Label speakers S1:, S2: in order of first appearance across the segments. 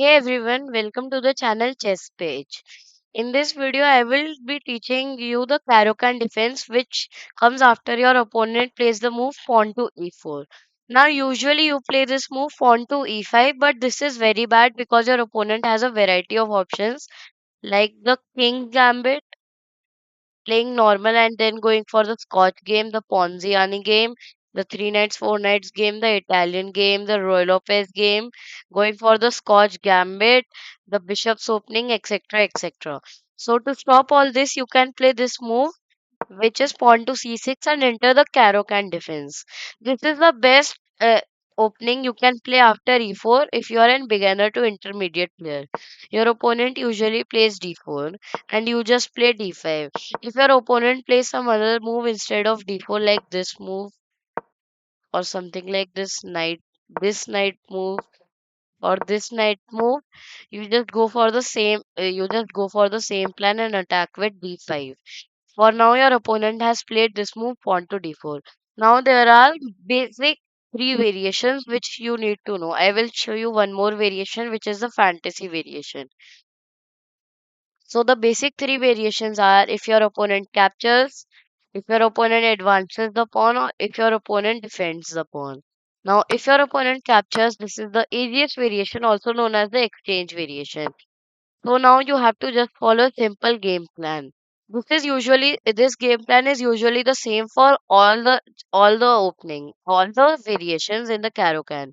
S1: Hey everyone, welcome to the channel Chess Page. In this video, I will be teaching you the Caro-Kann defense, which comes after your opponent plays the move pawn to e4. Now, usually you play this move pawn to e5, but this is very bad because your opponent has a variety of options like the king gambit, playing normal and then going for the Scotch game, the Ponziani game, the three knights, four knights game, the Italian game, the Roy Lopez game, going for the Scotch gambit, the bishop's opening, etc. etc. So to stop all this, you can play this move which is pawn to c6 and enter the Caro-Kann defense. This is the best opening you can play after e4 if you are a beginner to intermediate player. Your opponent usually plays d4 and you just play d5. If your opponent plays some other move instead of d4 like this move or something like this knight move or this knight move, you just go for the same plan and attack with d5. For now, your opponent has played this move pawn to d4. Now there are basic three variations which you need to know. I will show you one more variation which is the fantasy variation. So the basic three variations are if your opponent captures, if your opponent advances the pawn, or if your opponent defends the pawn. Now, if your opponent captures, this is the easiest variation, also known as the exchange variation. So now you have to just follow a simple game plan. This game plan is usually the same for all the variations in the Caro-Kann.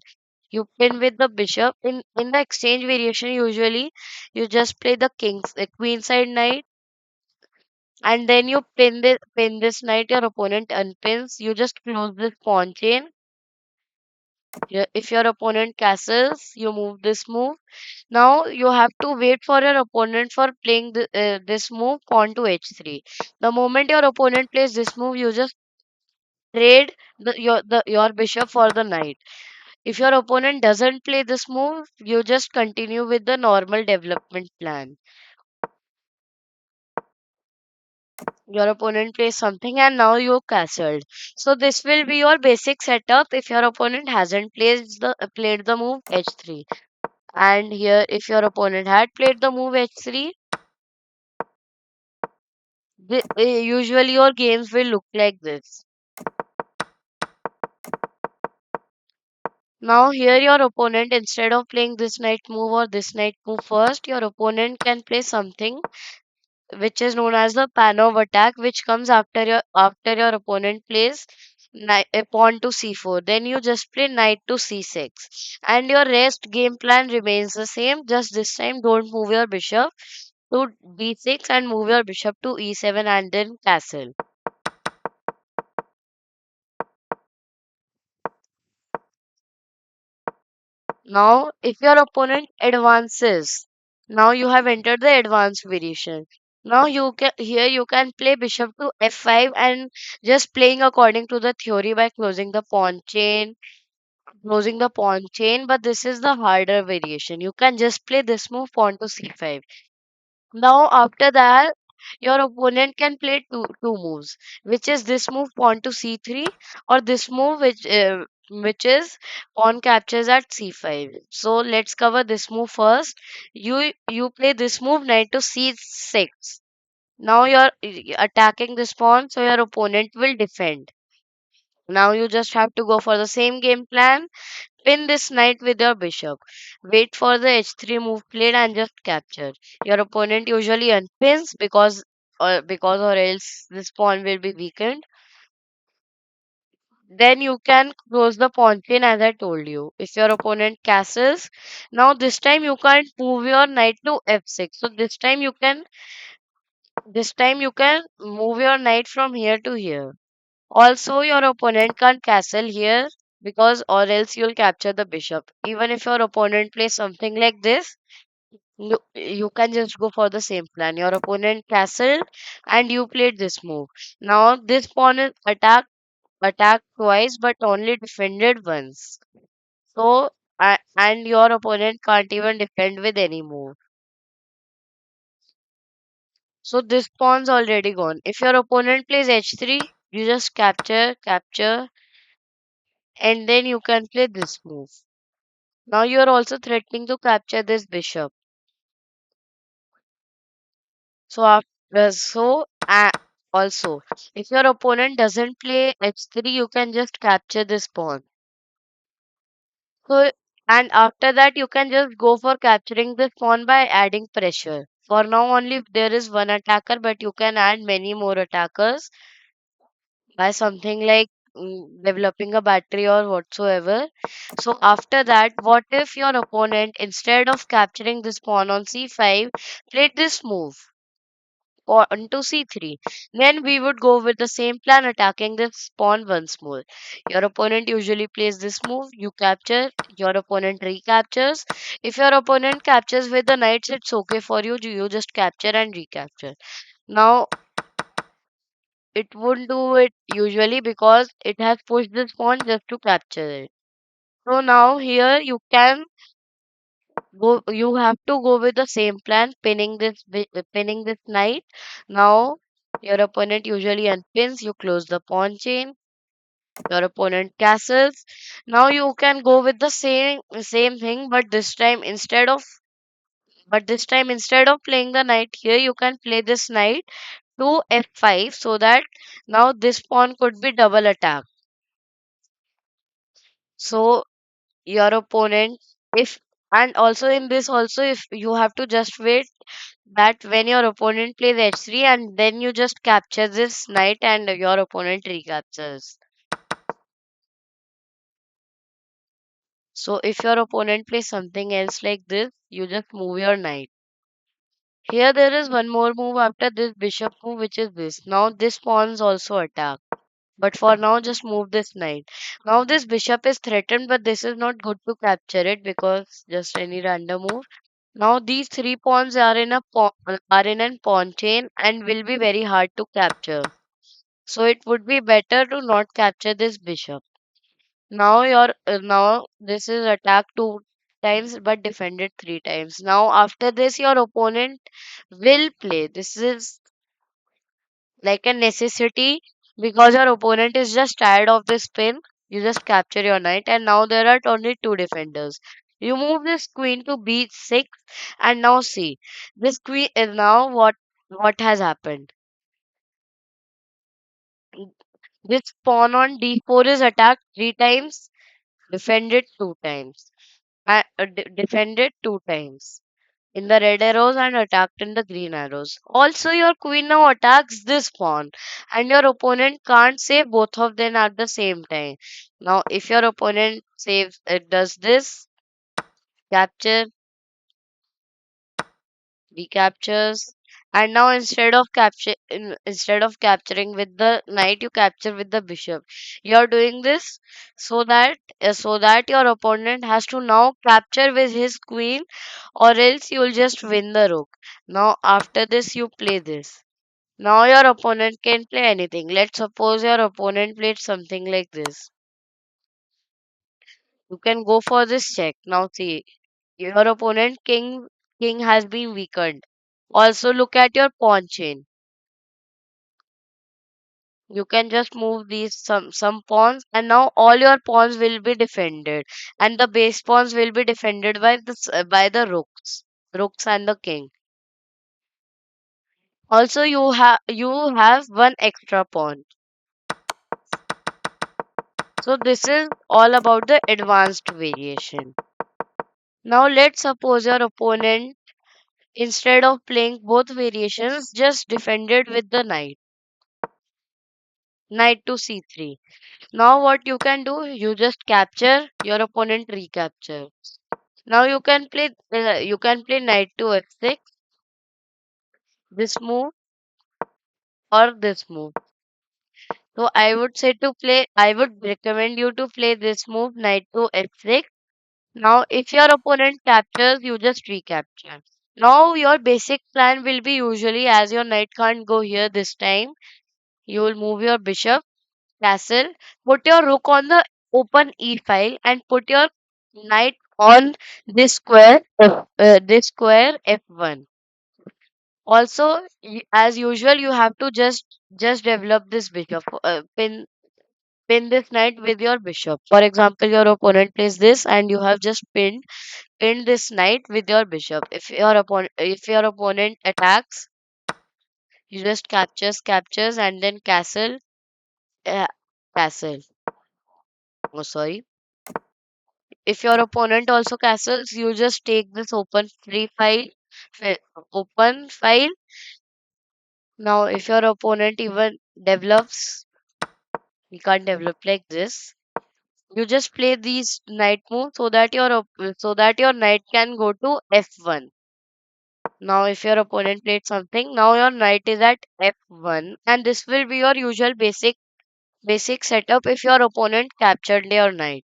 S1: You pin with the bishop. In the exchange variation, usually you just play the queen side knight, and then you pin this knight. Your opponent unpins. You just close this pawn chain. If your opponent castles, you move this move. Now you have to wait for your opponent for playing this move pawn to h3. The moment your opponent plays this move, you just trade your bishop for the knight. If your opponent doesn't play this move, you just continue with the normal development plan. Your opponent plays something and now you castled. So this will be your basic setup if your opponent hasn't played the move h3. And here, if your opponent had played the move h3, usually your games will look like this. Now here your opponent, instead of playing this knight move or this knight move first, your opponent can play something which is known as the Panov attack, which comes after your opponent plays a pawn to c4. Then you just play knight to c6, and your rest game plan remains the same. Just this time, don't move your bishop to d6 and move your bishop to e7 and then castle. Now, if your opponent advances, now you have entered the advanced variation. Now you can play bishop to f5 and just playing according to the theory by closing the pawn chain. But this is the harder variation. You can just play this move pawn to c5. Now after that, your opponent can play two moves, which is this move pawn to c3 or this move which is pawn captures at c5. So let's cover this move first. You play this move knight to c6. Now you're attacking this pawn, so your opponent will defend. Now you just have to go for the same game plan. Pin this knight with your bishop. Wait for the h3 move played and just capture. Your opponent usually unpins because or else this pawn will be weakened. Then you can close the pawn chain as I told you. If your opponent castles, now this time you can't move your knight to f6. So this time you can move your knight from here to here. Also, your opponent can't castle here because or else you'll capture the bishop. Even if your opponent plays something like this, you can just go for the same plan. Your opponent castled and you played this move. Now this pawn is attacked twice but only defended once. So and your opponent can't even defend with any move. So this pawn's already gone. If your opponent plays h3, you just capture, and then you can play this move. Now you are also threatening to capture this bishop. So also, if your opponent doesn't play h3, you can just capture this pawn. So, and after that, you can just go for capturing this pawn by adding pressure. For now, only there is one attacker, but you can add many more attackers by something like developing a battery or whatsoever. So, after that, what if your opponent, instead of capturing this pawn on c5, played this move? Pawn to c3. Then we would go with the same plan, attacking this pawn once more. Your opponent usually plays this move, you capture, your opponent recaptures. If your opponent captures with the knights, it's okay for you, you just capture and recapture. Now, it won't do it usually because it has pushed this pawn just to capture it. So now here you have to go with the same plan, pinning this knight. Now your opponent usually unpins, you close the pawn chain, your opponent castles. Now you can go with the same thing, but this time instead of playing the knight here, you can play this knight to f5 so that now this pawn could be double attacked. So your opponent, if and also in this also, if you have to just wait that when your opponent plays h3, and then you just capture this knight and your opponent recaptures. So if your opponent plays something else like this, you just move your knight. Here there is one more move after this bishop move, which is this. Now this pawns also attack. But for now, just move this knight. Now this bishop is threatened, but this is not good to capture it because just any random move. Now these three pawns are in a pawn chain and will be very hard to capture. So it would be better to not capture this bishop. Now this is attacked two times but defended three times. Now after this your opponent will play. This is like a necessity because your opponent is just tired of this pin. You just capture your knight and now there are only two defenders. You move this queen to b6 and now see this queen is now what has happened. This pawn on d4 is attacked three times, defended two times. Defended two times in the red arrows and attacked in the green arrows. Also, your queen now attacks this pawn, and your opponent can't save both of them at the same time. Now, if your opponent saves, it does this, capture, recaptures, and now instead of capturing with the knight, you capture with the bishop. You are doing this so that your opponent has to now capture with his queen, or else you will just win the rook. Now, after this, you play this. Now, your opponent can play anything. Let's suppose your opponent played something like this. You can go for this check. Now, see, your opponent king has been weakened. Also, look at your pawn chain. You can just move these some pawns, and now all your pawns will be defended, and the base pawns will be defended by the rooks and the king. Also, you have one extra pawn. So this is all about the advanced variation. Now let's suppose your opponent, instead of playing both variations, just defended with the knight to c3. Now what you can do, you just capture, your opponent recapture. Now you can play knight to f6, this move or this move. So I would recommend you to play this move, knight to f6. Now if your opponent captures, you just recapture. Now your basic plan will be usually, as your knight can't go here this time, you will move your bishop, castle, put your rook on the open e file and put your knight on this square f1. Also, as usual, you have to just develop this bishop pin. pin this knight with your bishop. For example, your opponent plays this and you have just pinned this knight with your bishop. If your opponent attacks, you just captures and then uh, castle. Oh, sorry. If your opponent also castles, you just take this fi- open file. Now, if your opponent even develops, he can't develop like this. You just play these knight moves so that your knight can go to f1. Now, if your opponent played something, now your knight is at f1, and this will be your usual basic setup if your opponent captured your knight.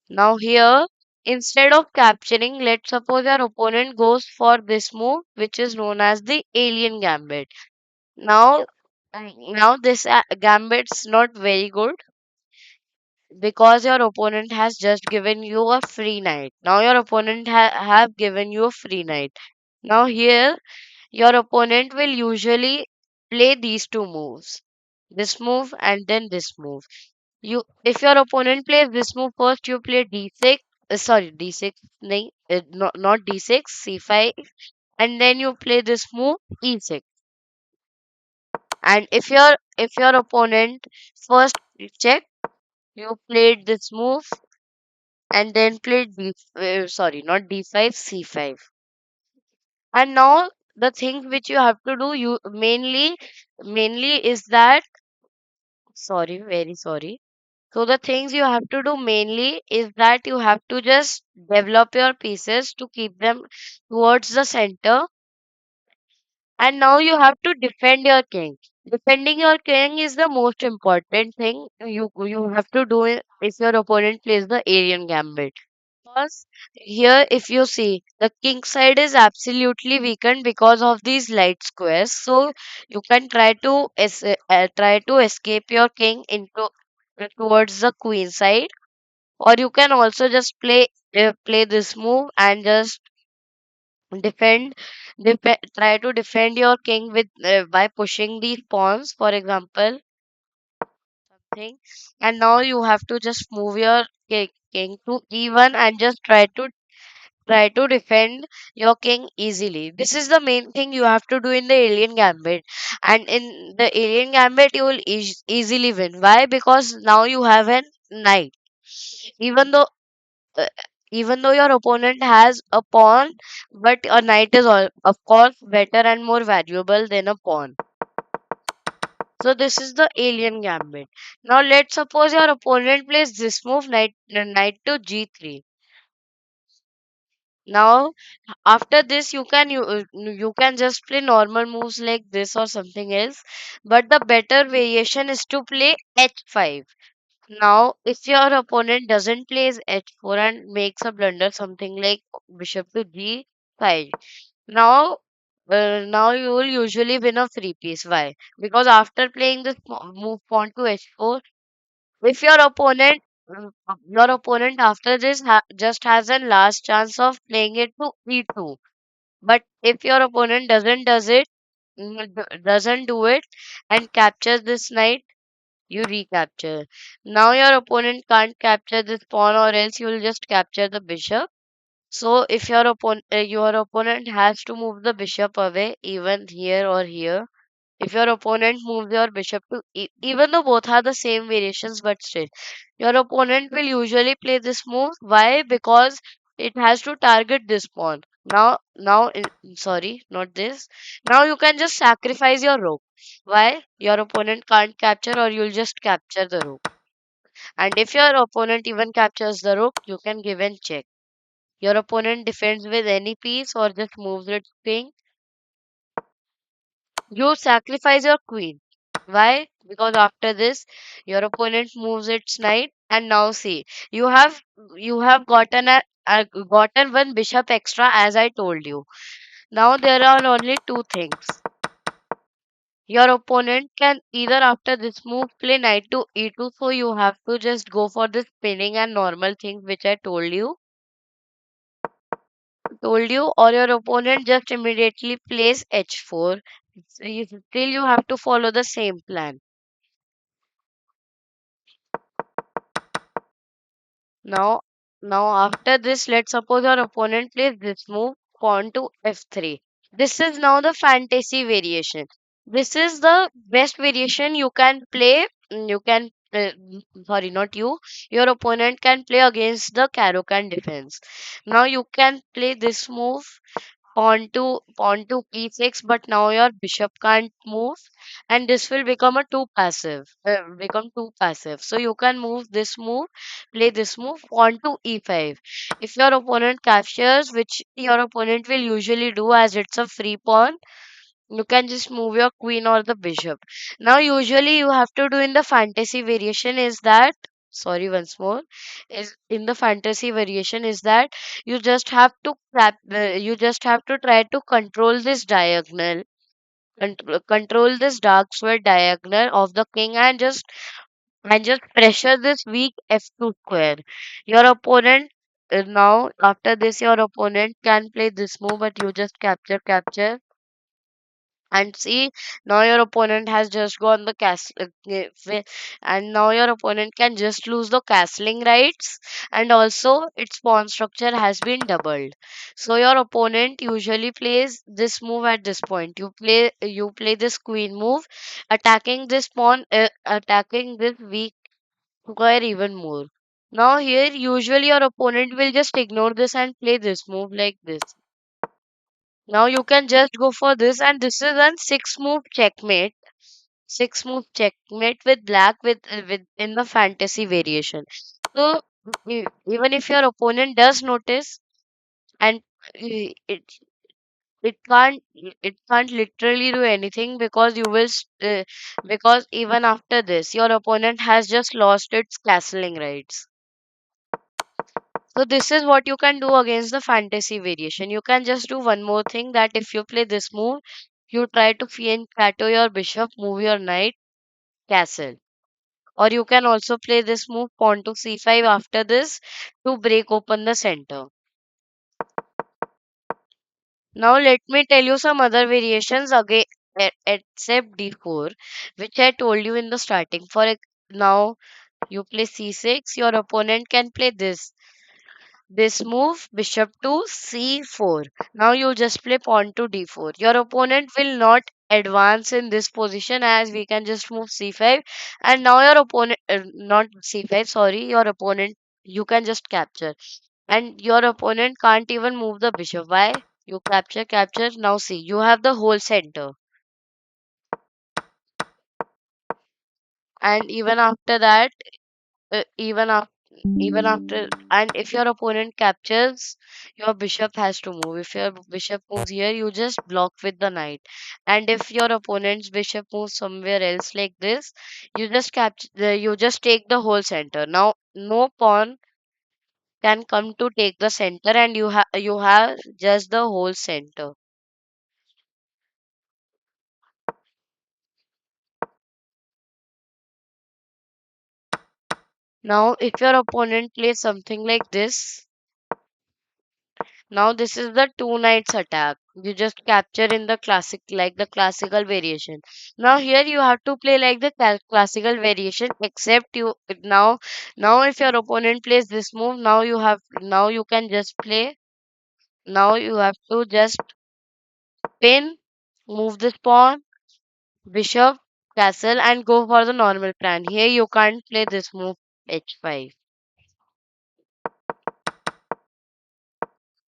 S1: Now here, instead of capturing, let's suppose your opponent goes for this move, which is known as the alien gambit. Now, now this gambit's not very good because your opponent has just given you a free knight. Now your opponent have given you a free knight. Now here, your opponent will usually play these two moves. This move and then this move. If your opponent plays this move first, you play d6. Sorry, d6. Nahin, not d6, c5, and then you play this move e6. And if your opponent first check, you played this move and then played sorry, not d5, c5. And now the thing which you have to do, you mainly is that, sorry, very sorry. So the things you have to do mainly is that you have to just develop your pieces to keep them towards the center. And now you have to defend your king. Defending your king is the most important thing you have to do if your opponent plays the Aryan gambit. Because here, if you see, the king side is absolutely weakened because of these light squares. So you can try to escape your king into towards the queen side, or you can also just play this move and just defend, try to defend your king with by pushing these pawns, for example, thing. And now you have to just move your king to e1 and just try to defend your king easily. This is the main thing you have to do in the alien gambit. And in the alien gambit, you will easily win. Why? Because now you have a knight. Even though uh, even though your opponent has a pawn, but a knight is of course better and more valuable than a pawn. So this is the alien gambit. Now let's suppose your opponent plays this move, knight to g3. Now after this, you can just play normal moves like this or something else, but the better variation is to play h5. Now, if your opponent doesn't play h4 and makes a blunder, something like bishop to g5, now, now you will usually win a free piece. Why? Because after playing this move pawn to h4, if your opponent after this just has a last chance of playing it to e2. But if your opponent doesn't do it and captures this knight, you recapture. Now your opponent can't capture this pawn, or else you will just capture the bishop. So if your opponent has to move the bishop away, even here or here. If your opponent moves your bishop to even though both are the same variations, but still, your opponent will usually play this move. Why? Because it has to target this pawn. Sorry, not this. Now you can just sacrifice your rook. Why? Your opponent can't capture, or you'll just capture the rook. And if your opponent even captures the rook, you can give and check. Your opponent defends with any piece or just moves its king. You sacrifice your queen. Why? Because after this, your opponent moves its knight, and now see, you have you have gotten one bishop extra, as I told you. Now there are only two things. Your opponent can either after this move play knight to e2, so you have to just go for the spinning and normal things which I told you, or your opponent just immediately plays h4. Still you have to follow the same plan. Now, now after this, let's suppose your opponent plays this move, pawn to f3. This is now the fantasy variation. This is the best variation you can play. You can, sorry, not you. Your opponent can play against the Caro-Kann defense. Now you can play this move pawn to e6, but now your bishop can't move, and this will become a too passive. So you can play this move pawn to e5. If your opponent captures, which your opponent will usually do as it's a free pawn, you can just move your queen or the bishop. Now, usually you have to do in the fantasy variation is that, sorry, once more, is in the fantasy variation is that you just have to try to control this dark square diagonal of the king, and just pressure this weak f2 square. Your opponent now after this your opponent can play this move, but you just capture, and see, now your opponent has just gone the and now your opponent can just lose the castling rights, and also its pawn structure has been doubled. So your opponent usually plays this move at this point. You play this queen move, attacking this weak square even more. Now here usually your opponent will just ignore this and play this move like this. Now you can just go for this, and this is a six move checkmate. Six move checkmate with black with in the fantasy variation. So even if your opponent does notice, and it it can't literally do anything, because because even after this your opponent has just lost its castling rights. So this is what you can do against the fantasy variation. You can just do one more thing, that if you play this move, you try to fianchetto your bishop, move your knight, castle. Or you can also play this move, pawn to c5 after this, to break open the center. Now let me tell you some other variations again, except d4, which I told you in the starting. Now you play c6, your opponent can play this move, bishop to c4. Now you just play pawn to d4. Your opponent will not advance in this position, as we can just move c5. And now your opponent, not c5, sorry, your opponent, you can just capture. And your opponent can't even move the bishop. Why? You capture. Now see, you have the whole center. And even after that, even after and if your opponent captures, your bishop has to move. If your bishop moves here, you just block with the knight. And if your opponent's bishop moves somewhere else like this, you just take the whole center. Now no pawn can come to take the center, and you have just the whole center. Now if your opponent plays something like this, now this is the two knights attack. You just capture in the classical variation. Now here you have to play like the classical variation, except now if your opponent plays this move, now you can just play. Now you have to just pin, move this pawn, bishop, castle, and go for the normal plan. Here you can't play this move h5.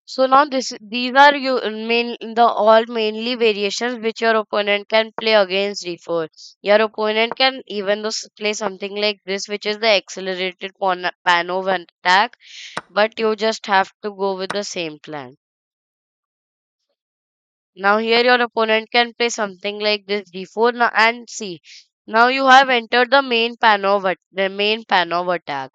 S1: So now these are all mainly variations which your opponent can play against d4. Your opponent can even though play something like this, which is the accelerated Panov attack, but you just have to go with the same plan. Now here your opponent can play something like this d4, now, and see, now you have entered the main Panov attack.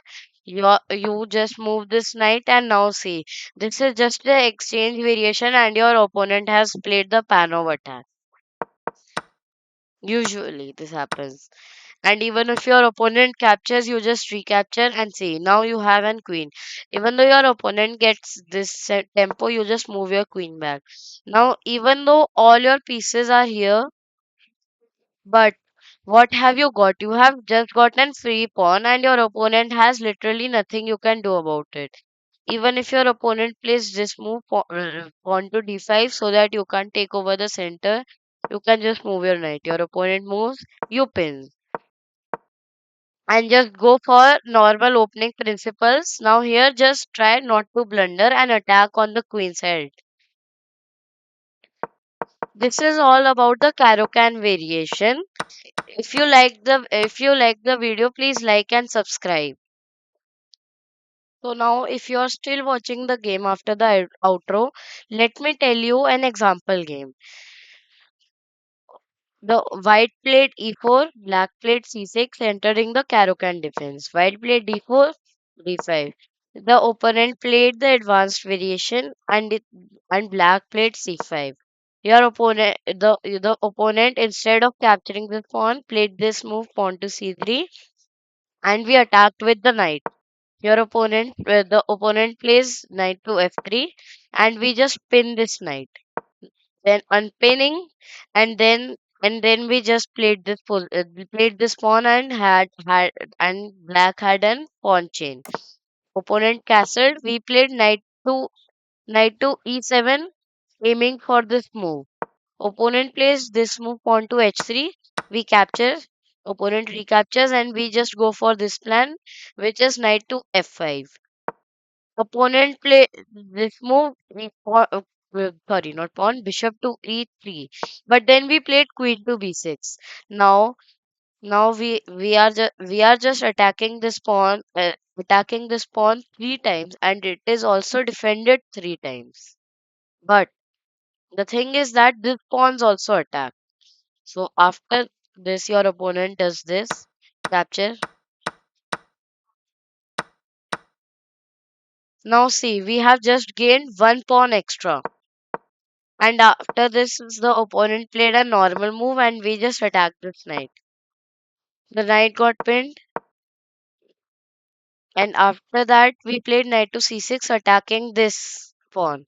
S1: You just move this knight, and now see, this is just the exchange variation, and your opponent has played the Panov attack. Usually this happens. And even if your opponent captures, you just recapture, and see, now you have an queen. Even though your opponent gets this tempo, you just move your queen back. Now, even though all your pieces are here, But what have you got? You have just gotten free pawn, and your opponent has literally nothing you can do about it. Even if your opponent plays this move, pawn to d5, so that you can't take over the center, you can just move your knight. Your opponent moves, you pin. And just go for normal opening principles. Now here just try not to blunder and attack on the queen's head. This is all about the Caro-Kann variation. If you like the video, please like and subscribe. So now if you are still watching the game after the outro, let me tell you an example game. The white played e4, black played c6, entering the Caro-Kann defense. White played d4, d5. The opponent played the advanced variation and black played c5. The opponent, instead of capturing this pawn, played this move pawn to c3, and we attacked with the knight. The opponent plays knight to f3, and we just pin this knight. Then unpinning, and then we just played this pawn and had and black had an pawn chain. Opponent castled. We played knight to e7, aiming for this move. Opponent plays this move pawn to h3. We capture. Opponent recaptures, and we just go for this plan, which is knight to f5. Opponent play this move. Sorry, not pawn. Bishop to e3. But then we played queen to b6. Now, now we are just attacking this pawn three times, and it is also defended three times. But the thing is that this pawn's also attacked. So after this, your opponent does this capture. Now see, we have just gained one pawn extra. And after this, the opponent played a normal move, and we just attacked this knight. The knight got pinned, and after that, we played knight to c6, attacking this pawn.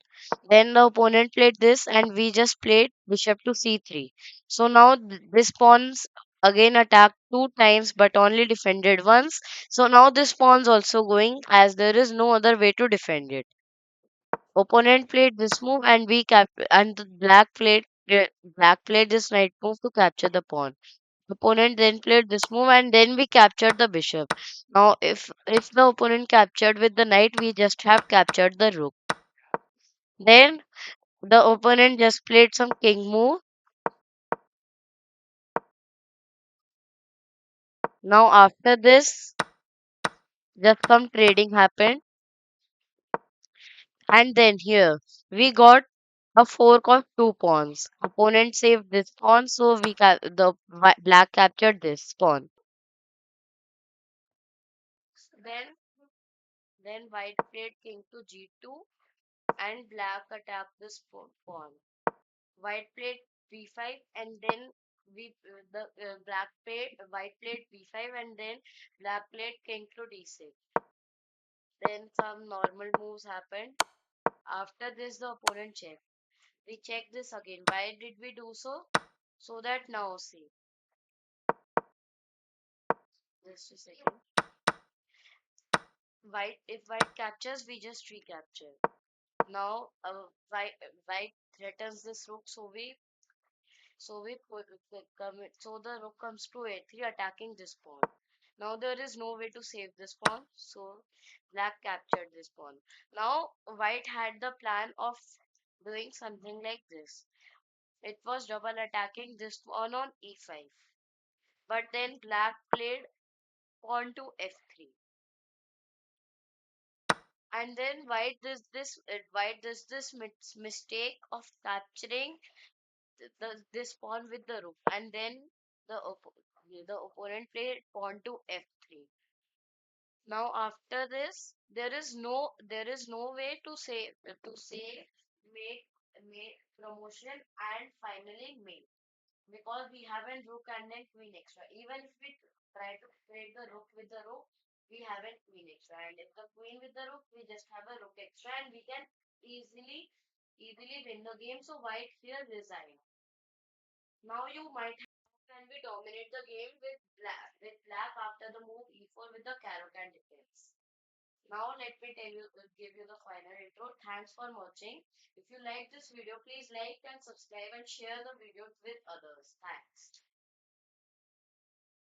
S1: Then the opponent played this, and we just played bishop to c3. So now this pawn's again attacked two times, but only defended once. So now this pawn's also going, as there is no other way to defend it. Opponent played this move, and the black played this knight move to capture the pawn. Opponent then played this move, and then we captured the bishop. Now if the opponent captured with the knight, we just have captured the rook. Then the opponent just played some king move. Now after this, just some trading happened, and then here we got a fork of two pawns. Opponent saved this pawn, so black captured this pawn. Then then white played king to g2, and black attacked this pawn. White played b5, and then the white played b5, and then black played king to d6. Then some normal moves happened. After this, the opponent checked. We checked this again. Why did we do so? So that now see, just a second. If white captures, we just recapture. Now white threatens this rook, so the rook comes to a3, attacking this pawn. Now there is no way to save this pawn, so black captured this pawn. Now white had the plan of doing something like this. It was double attacking this pawn on e5. But then black played pawn to f3. And then white does this mistake of capturing this pawn with the rook, and then the opponent played pawn to f3. Now after this, there is no way to say make make promotion and finally mate, because we haven't rook and then queen extra. Even if we try to trade the rook with the rook, we haven't queen extra, and if the queen with the rook, we just have a rook extra, and we can easily win the game. So white here resigned. Now you might and we dominate the game with black after the move e4 with the Caro-Kann defense. Now let me give you the final intro. Thanks for watching. If you like this video, please like and subscribe and share the video with others. Thanks.